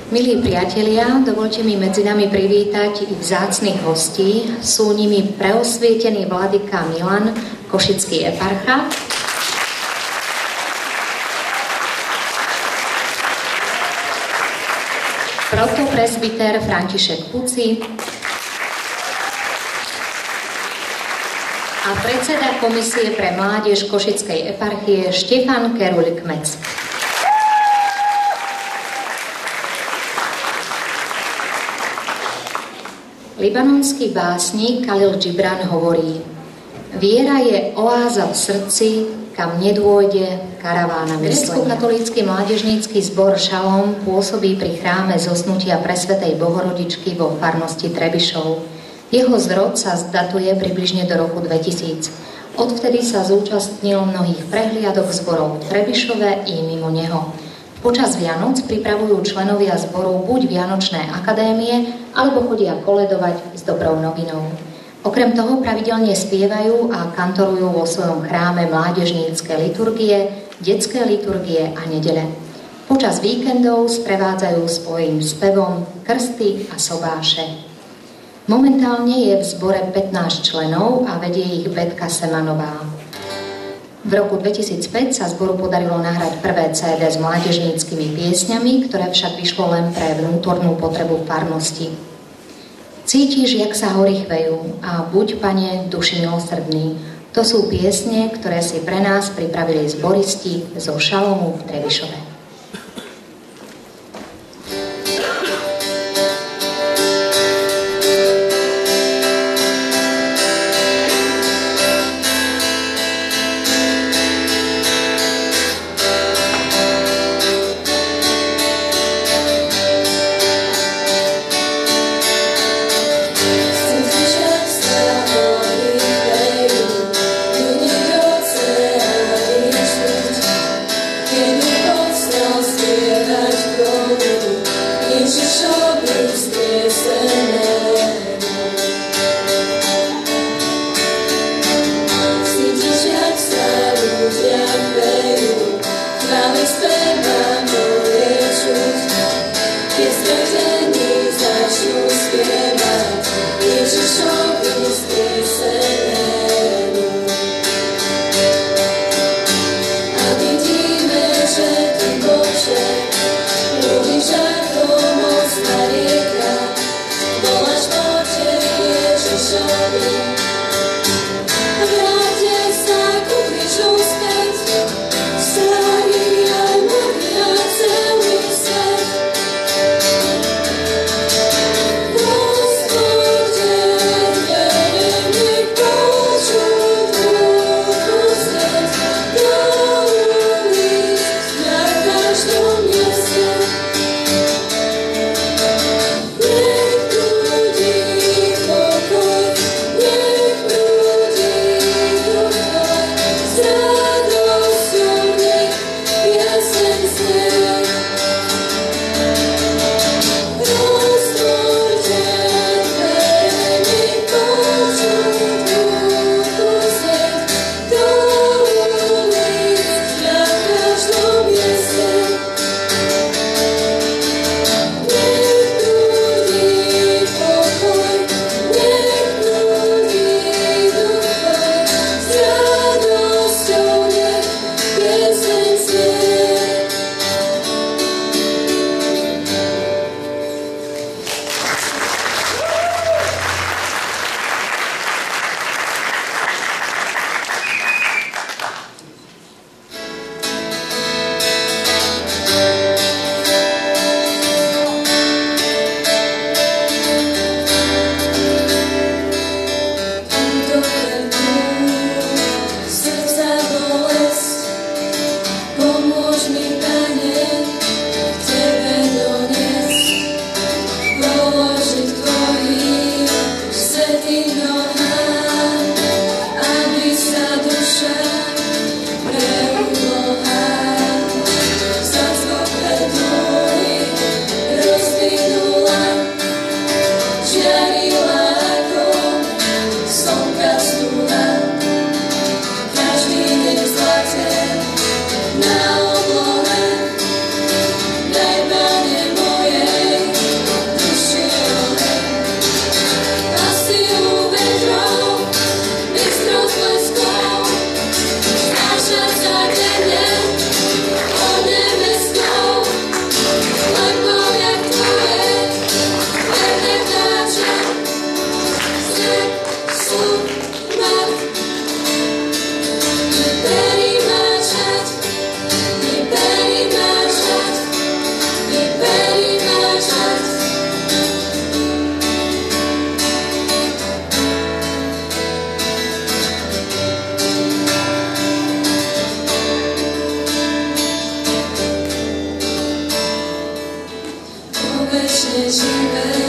Milí priatelia, dovolte mi medzi nami privítať ich vzácnych hostí. Sú nimi preosvietený vladyka Milan, košický eparcha, protopresbyter František Puci a predseda Komisie pre mládež Košickej eparchie Štefan Keruľ-Kmec. Libanonský básnik Khalil Gibran hovorí: viera je oáza v srdci, kam nedôjde karavána myslenia. Grécko-katolícky mládežnícky zbor Šalom pôsobí pri chráme Zosnutia Presvätej Bohorodičky vo farnosti Trebišov. Jeho zrod sa datuje približne do roku 2000. Odvtedy sa zúčastnil mnohých prehliadok zborov v Trebišove i mimo neho. Počas Vianoc pripravujú členovia zboru buď Vianočné akadémie, alebo chodia koledovať s dobrou novinou. Okrem toho pravidelne spievajú a kantorujú vo svojom chráme mládežnícke liturgie, detské liturgie a nedele. Počas víkendov sprevádzajú svojím spevom krsty a sobáše. Momentálne je v zbore 15 členov a vedie ich Betka Semanová. V roku 2005 sa zboru podarilo nahrať prvé CD s mládežníckymi piesňami, ktoré však vyšlo len pre vnútornú potrebu farnosti. Cítiš, jak sa hory chvejú a buď, Pane, duši milosrdný. To sú piesne, ktoré si pre nás pripravili zboristi zo Šalomu v Trebišove. večne živé.